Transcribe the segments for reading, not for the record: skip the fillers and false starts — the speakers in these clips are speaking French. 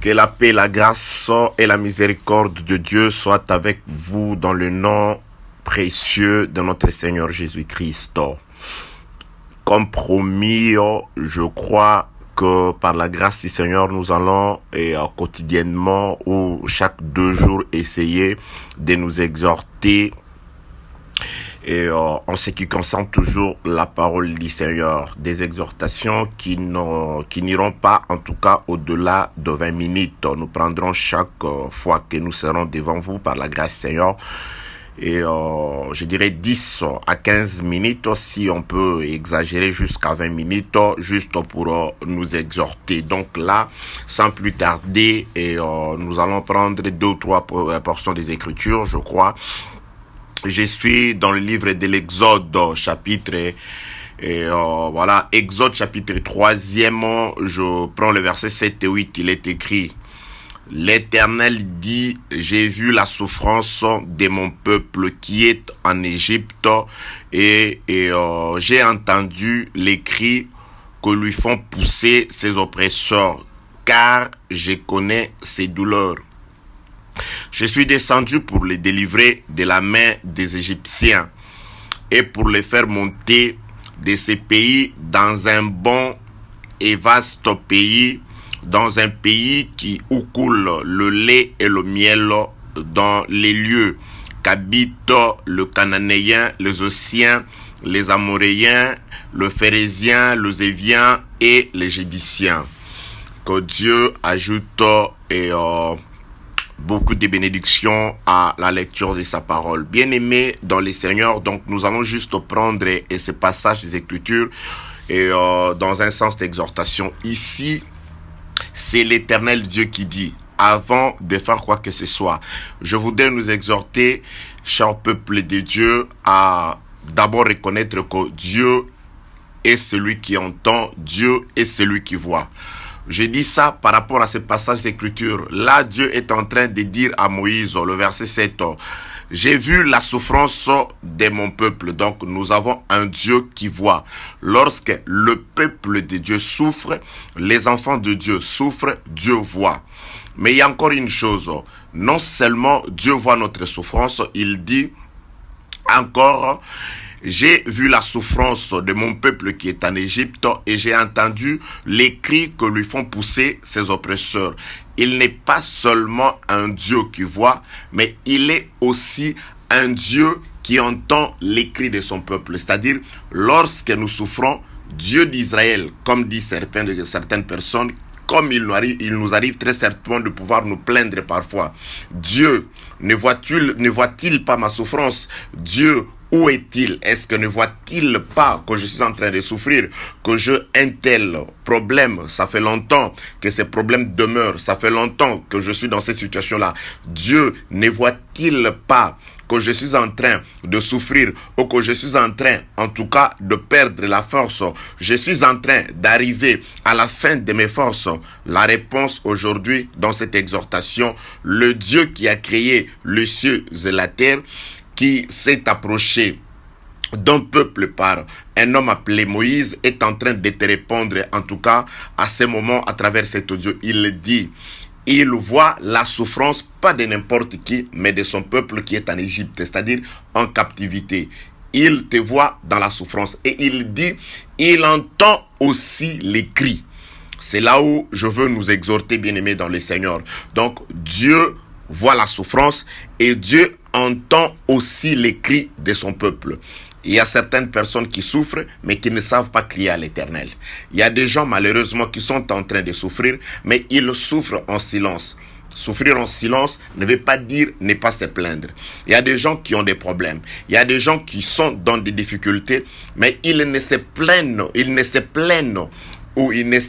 Que la paix, la grâce et la miséricorde de Dieu soient avec vous dans le nom précieux de notre Seigneur Jésus-Christ. Comme promis, je crois que par la grâce du Seigneur, nous allons quotidiennement ou chaque 2 jours essayer de nous exhorter en ce qui concerne toujours la parole du Seigneur, des exhortations qui n'iront pas en tout cas au-delà de 20 minutes. Nous prendrons chaque fois que nous serons devant vous par la grâce du Seigneur et je dirais 10 à 15 minutes, si on peut exagérer jusqu'à 20 minutes, juste pour nous exhorter. Donc là, sans plus tarder, nous allons prendre 2 ou 3 portions des Écritures, je crois. Je suis dans le livre de l'Exode, chapitre, Exode chapitre 3e, je prends le verset 7 et 8, il est écrit: L'Éternel dit, j'ai vu la souffrance de mon peuple qui est en Égypte et j'ai entendu les cris que lui font pousser ses oppresseurs, car je connais ses douleurs. Je suis descendu pour les délivrer de la main des Égyptiens et pour les faire monter de ces pays dans un bon et vaste pays, dans un pays où coule le lait et le miel, dans les lieux qu'habitent le Cananéen, les Ossiens, les Amoréens, le Phérézien, le Zévien et les Jébusien. Que Dieu ajoute beaucoup de bénédictions à la lecture de sa parole. Bien-aimés dans le Seigneur, donc nous allons juste prendre ce passage des Écritures dans un sens d'exhortation. Ici, c'est l'Éternel Dieu qui dit, avant de faire quoi que ce soit, je voudrais nous exhorter, cher peuple de Dieu, à d'abord reconnaître que Dieu est celui qui entend, Dieu est celui qui voit. Je dis ça par rapport à ce passage d'écriture. Là, Dieu est en train de dire à Moïse, le verset 7, j'ai vu la souffrance de mon peuple. Donc, nous avons un Dieu qui voit. Lorsque le peuple de Dieu souffre, les enfants de Dieu souffrent, Dieu voit. Mais il y a encore une chose. Non seulement Dieu voit notre souffrance, il dit encore: j'ai vu la souffrance de mon peuple qui est en Égypte et j'ai entendu les cris que lui font pousser ses oppresseurs. Il n'est pas seulement un Dieu qui voit, mais il est aussi un Dieu qui entend les cris de son peuple. C'est-à-dire, lorsque nous souffrons, Dieu d'Israël, comme dit certaines personnes, comme il nous arrive très certainement de pouvoir nous plaindre parfois. Dieu, ne voit-il pas ma souffrance? Dieu, où est-il? Est-ce que ne voit-il pas que je suis en train de souffrir, que j'ai un tel problème? Ça fait longtemps que ces problèmes demeurent, ça fait longtemps que je suis dans cette situation-là. Dieu ne voit-il pas que je suis en train de souffrir ou que je suis en train, en tout cas, de perdre la force? Je suis en train d'arriver à la fin de mes forces. La réponse aujourd'hui dans cette exhortation, le Dieu qui a créé les cieux et la terre, qui s'est approché d'un peuple par un homme appelé Moïse, est en train de te répondre, en tout cas, à ce moment, à travers cet audio. Il dit, il voit la souffrance, pas de n'importe qui, mais de son peuple qui est en Égypte, c'est-à-dire en captivité. Il te voit dans la souffrance. Et il dit, il entend aussi les cris. C'est là où je veux nous exhorter, bien-aimés dans le Seigneur. Donc, Dieu voit la souffrance et Dieu entend aussi les cris de son peuple. Il y a certaines personnes qui souffrent, mais qui ne savent pas crier à l'Éternel. Il y a des gens, malheureusement, qui sont en train de souffrir, mais ils souffrent en silence. Souffrir en silence ne veut pas dire ne pas se plaindre. Il y a des gens qui ont des problèmes. Il y a des gens qui sont dans des difficultés, mais ils ne se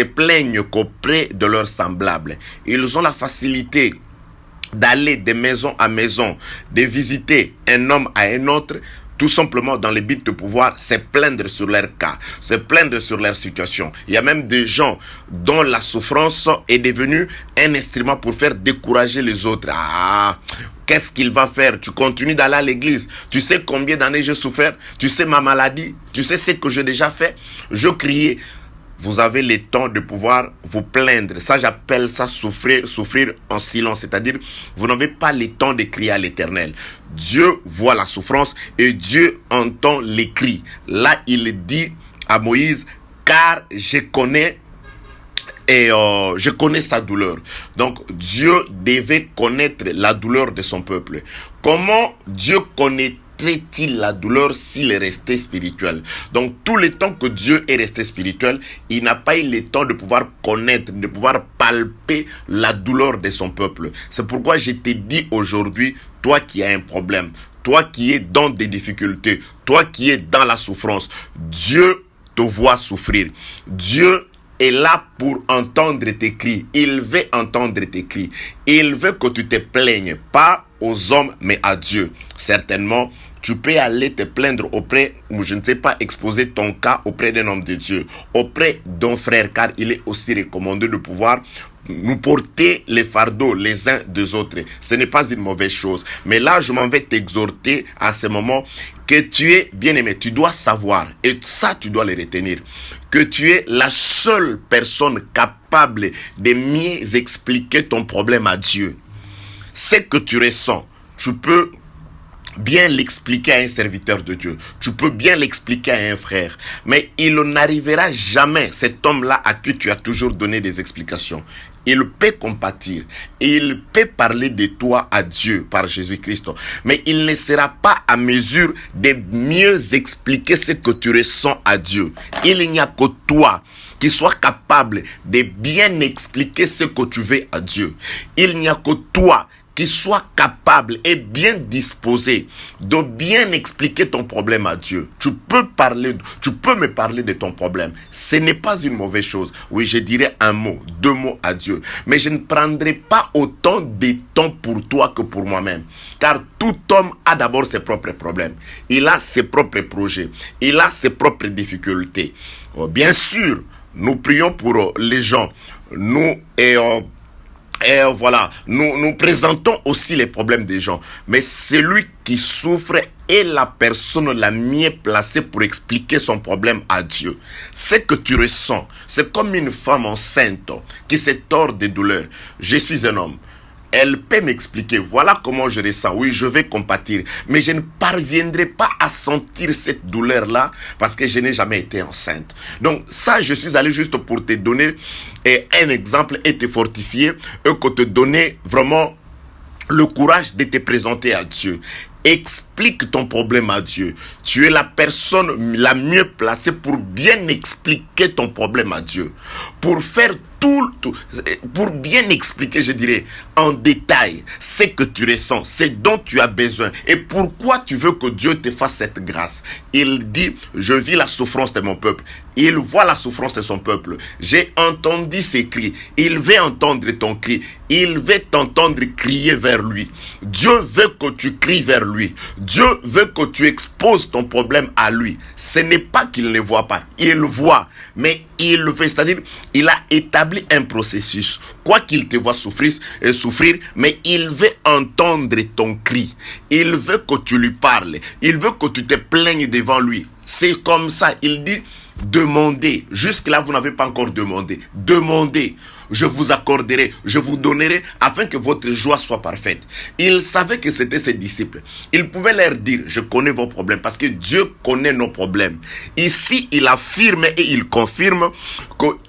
plaignent qu'auprès de leurs semblables. Ils ont la facilité d'aller de maison à maison, de visiter un homme à un autre, tout simplement dans le but de pouvoir se plaindre sur leur cas, se plaindre sur leur situation. Il y a même des gens dont la souffrance est devenue un instrument pour faire décourager les autres. Qu'est-ce qu'il va faire? Tu continues d'aller à l'église. Tu sais combien d'années j'ai souffert? Tu sais ma maladie? Tu sais ce que j'ai déjà fait? Je criais. vous avez le temps de pouvoir vous plaindre. Ça, j'appelle ça souffrir en silence. C'est-à-dire, vous n'avez pas le temps de crier à l'Éternel. Dieu voit la souffrance et Dieu entend les cris. Là, il dit à Moïse, car je connais sa douleur. Donc, Dieu devait connaître la douleur de son peuple. Comment Dieu connaîtrait-il la douleur s'il est resté spirituel? Donc, tout le temps que Dieu est resté spirituel, il n'a pas eu le temps de pouvoir connaître, de pouvoir palper la douleur de son peuple. C'est pourquoi je te dis aujourd'hui, toi qui as un problème, toi qui es dans des difficultés, toi qui es dans la souffrance, Dieu te voit souffrir. Dieu est là pour entendre tes cris. Il veut entendre tes cris. Il veut que tu te plaignes, pas aux hommes, mais à Dieu. Certainement, tu peux aller te plaindre auprès, ou je ne sais pas, exposer ton cas auprès d'un homme de Dieu, auprès d'un frère, car il est aussi recommandé de pouvoir nous porter les fardeaux les uns des autres. Ce n'est pas une mauvaise chose. Mais là, je m'en vais t'exhorter à ce moment que tu es bien-aimé. Tu dois savoir, et ça, tu dois le retenir, que tu es la seule personne capable de mieux expliquer ton problème à Dieu. Ce que tu ressens, tu peux bien l'expliquer à un serviteur de Dieu. Tu peux bien l'expliquer à un frère. Mais il n'arrivera jamais, cet homme-là à qui tu as toujours donné des explications. Il peut compatir. Il peut parler de toi à Dieu par Jésus-Christ. Mais il ne sera pas à mesure de mieux expliquer ce que tu ressens à Dieu. Il n'y a que toi qui sois capable de bien expliquer ce que tu veux à Dieu. Il n'y a que toi qui soit capable et bien disposé de bien expliquer ton problème à Dieu. Tu peux me parler de ton problème. Ce n'est pas une mauvaise chose. Oui, je dirais un mot, 2 mots à Dieu. Mais je ne prendrai pas autant de temps pour toi que pour moi-même. Car tout homme a d'abord ses propres problèmes. Il a ses propres projets. Il a ses propres difficultés. Bien sûr, nous prions pour les gens. Nous présentons aussi les problèmes des gens. Mais celui qui souffre est la personne la mieux placée pour expliquer son problème à Dieu. Ce que tu ressens, c'est comme une femme enceinte qui se tord de douleur. Je suis un homme. Elle peut m'expliquer, voilà comment je ressens. Oui, je vais compatir. Mais je ne parviendrai pas à sentir cette douleur-là parce que je n'ai jamais été enceinte. Donc ça, je suis allé juste pour te donner un exemple et te fortifier et que te donner vraiment le courage de te présenter à Dieu. Explique ton problème à Dieu. Tu es la personne la mieux placée pour bien expliquer ton problème à Dieu. Pour faire pour bien expliquer, je dirais, en détail ce que tu ressens, ce dont tu as besoin et pourquoi tu veux que Dieu te fasse cette grâce. Il dit, je vis la souffrance de mon peuple. Il voit la souffrance de son peuple. J'ai entendu ses cris. Il veut entendre ton cri. Il veut t'entendre crier vers lui. Dieu veut que tu cries vers lui. Dieu veut que tu exposes ton problème à lui. Ce n'est pas qu'il ne voit pas. Il voit. Mais il le fait. C'est-à-dire, il a établi un processus. Quoi qu'il te voit souffrir, mais il veut entendre ton cri. Il veut que tu lui parles. Il veut que tu te plaignes devant lui. C'est comme ça. Il dit, demandez. Jusque-là, vous n'avez pas encore demandé. Demandez. Je vous accorderai, je vous donnerai afin que votre joie soit parfaite. Il savait que c'était ses disciples. Il pouvait leur dire, je connais vos problèmes parce que Dieu connaît nos problèmes. Ici, il affirme et il confirme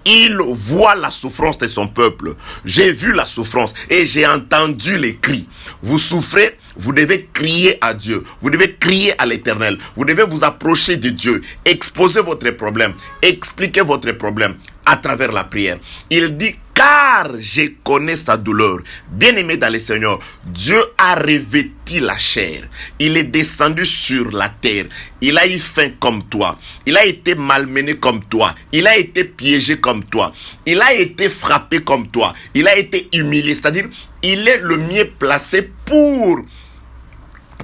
qu'il voit la souffrance de son peuple. J'ai vu la souffrance et j'ai entendu les cris. Vous souffrez, vous devez crier à Dieu. Vous devez crier à l'Éternel. Vous devez vous approcher de Dieu. Exposer votre problème. Expliquer votre problème à travers la prière. Il dit, car je connais sa douleur. Bien-aimé dans le Seigneur, Dieu a revêtu la chair. Il est descendu sur la terre. Il a eu faim comme toi. Il a été malmené comme toi. Il a été piégé comme toi. Il a été frappé comme toi. Il a été humilié. C'est-à-dire, il est le mieux placé pour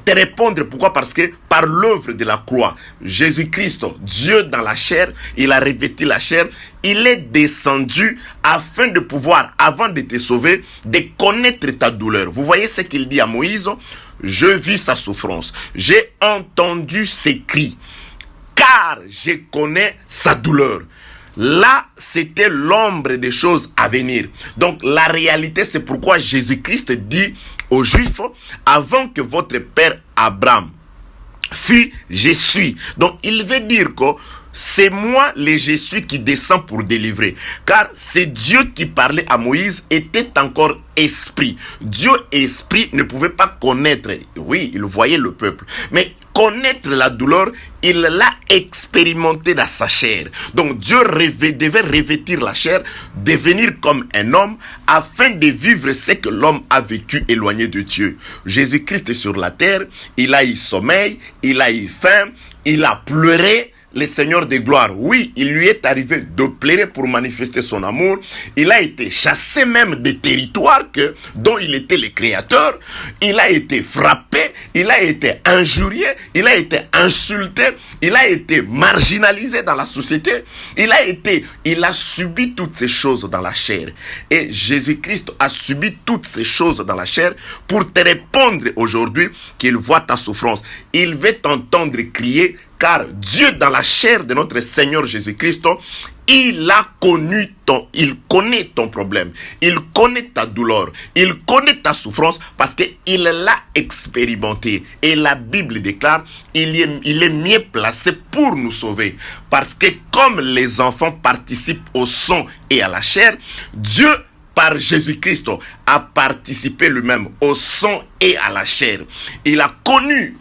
te répondre. Pourquoi? Parce que par l'œuvre de la croix, Jésus-Christ, Dieu dans la chair, il a revêtu la chair, il est descendu afin de pouvoir, avant de te sauver, de connaître ta douleur. Vous voyez ce qu'il dit à Moïse? Je vis sa souffrance, j'ai entendu ses cris, car je connais sa douleur. Là, c'était l'ombre des choses à venir. Donc, la réalité, c'est pourquoi Jésus-Christ dit aux Juifs, avant que votre père Abraham fût, je suis. Donc, il veut dire que c'est moi, le je suis, qui descend pour délivrer. Car c'est Dieu qui parlait à Moïse, était encore esprit. Dieu, esprit, ne pouvait pas connaître. Oui, il voyait le peuple. Mais connaître la douleur, il l'a expérimenté dans sa chair. Donc Dieu devait revêtir la chair, devenir comme un homme, afin de vivre ce que l'homme a vécu éloigné de Dieu. Jésus-Christ est sur la terre, il a eu sommeil, il a eu faim, il a pleuré. Le Seigneur de gloire, oui, il lui est arrivé de pleurer pour manifester son amour. Il a été chassé même des territoires dont il était le créateur. Il a été frappé, il a été injurié, il a été insulté, il a été marginalisé dans la société. Il a subi toutes ces choses dans la chair. Et Jésus-Christ a subi toutes ces choses dans la chair pour te répondre aujourd'hui qu'il voit ta souffrance. Il veut t'entendre crier. Car Dieu, dans la chair de notre Seigneur Jésus-Christ, il connaît ton problème, il connaît ta douleur, il connaît ta souffrance parce qu'il l'a expérimenté. Et la Bible déclare, il est mieux placé pour nous sauver. Parce que comme les enfants participent au sang et à la chair, Dieu, par Jésus-Christ, a participé lui-même au sang et à la chair. Il a connu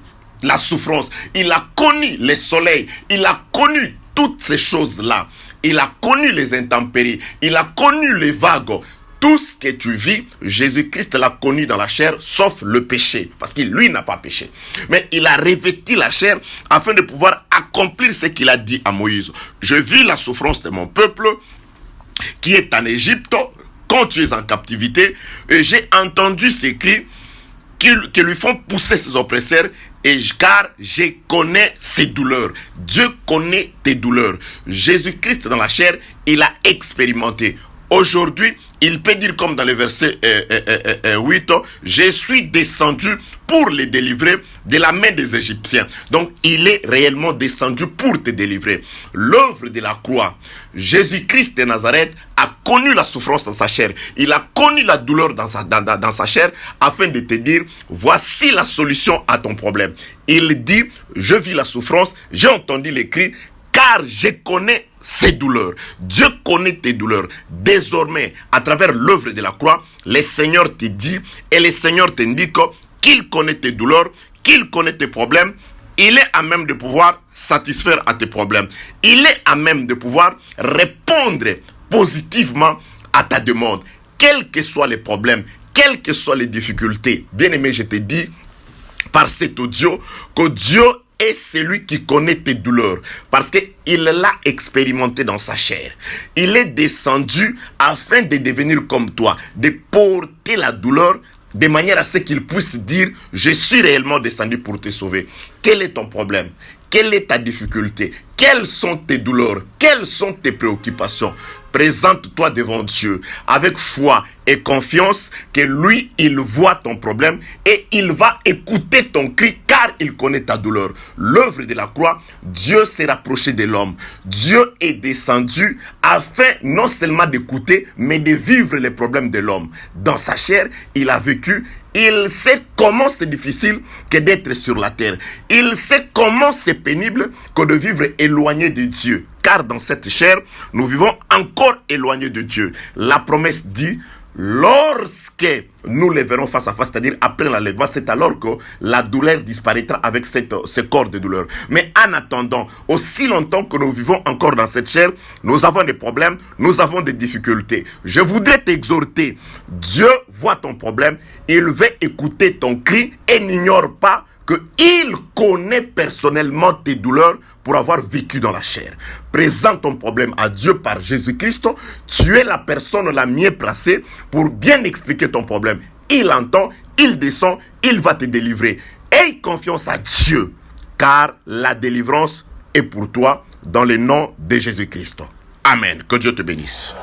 la souffrance, il a connu le soleil, il a connu toutes ces choses-là. Il a connu les intempéries, il a connu les vagues. Tout ce que tu vis, Jésus-Christ l'a connu dans la chair, sauf le péché, parce qu'il lui n'a pas péché. Mais il a revêtu la chair afin de pouvoir accomplir ce qu'il a dit à Moïse. Je vis la souffrance de mon peuple qui est en Égypte, quand tu es en captivité, et j'ai entendu ces cris qui lui font pousser ses oppresseurs. Car je connais ses douleurs. Dieu connaît tes douleurs. Jésus-Christ dans la chair, il a expérimenté. Aujourd'hui, il peut dire comme dans le verset 8, je suis descendu pour les délivrer de la main des Égyptiens. Donc, il est réellement descendu pour te délivrer. L'œuvre de la croix, Jésus-Christ de Nazareth a connu la souffrance dans sa chair. Il a connu la douleur dans sa chair afin de te dire, voici la solution à ton problème. Il dit, je vis la souffrance, j'ai entendu les cris, car je connais ces douleurs. Dieu connaît tes douleurs. Désormais, à travers l'œuvre de la croix, le Seigneur te dit et le Seigneur t'indique qu'il connaît tes douleurs, qu'il connaît tes problèmes. Il est à même de pouvoir satisfaire à tes problèmes. Il est à même de pouvoir répondre positivement à ta demande. Quels que soient les problèmes, quelles que soient les difficultés. Bien-aimé, je te dis par cet audio que Dieu est celui qui connaît tes douleurs parce qu'il l'a expérimenté dans sa chair. Il est descendu afin de devenir comme toi, de porter la douleur de manière à ce qu'il puisse dire, je suis réellement descendu pour te sauver. Quel est ton problème? Quelle est ta difficulté? Quelles sont tes douleurs? Quelles sont tes préoccupations? Présente-toi devant Dieu avec foi et confiance que lui, il voit ton problème et il va écouter ton cri car il connaît ta douleur. L'œuvre de la croix, Dieu s'est rapproché de l'homme. Dieu est descendu afin non seulement d'écouter, mais de vivre les problèmes de l'homme. Dans sa chair, il a vécu. Il sait comment c'est difficile que d'être sur la terre. Il sait comment c'est pénible que de vivre éloigné de Dieu. Car dans cette chair, nous vivons encore éloignés de Dieu. La promesse dit, lorsque nous les verrons face à face, c'est-à-dire après l'enlèvement, c'est alors que la douleur disparaîtra avec ce corps de douleur. Mais en attendant, aussi longtemps que nous vivons encore dans cette chair, nous avons des problèmes, nous avons des difficultés. Je voudrais t'exhorter, Dieu voit ton problème, il veut écouter ton cri et n'ignore pas qu'il connaît personnellement tes douleurs pour avoir vécu dans la chair. Présente ton problème à Dieu par Jésus-Christ. Tu es la personne la mieux placée pour bien expliquer ton problème. Il entend, il descend, il va te délivrer. Aie confiance à Dieu, car la délivrance est pour toi dans le nom de Jésus-Christ. Amen. Que Dieu te bénisse.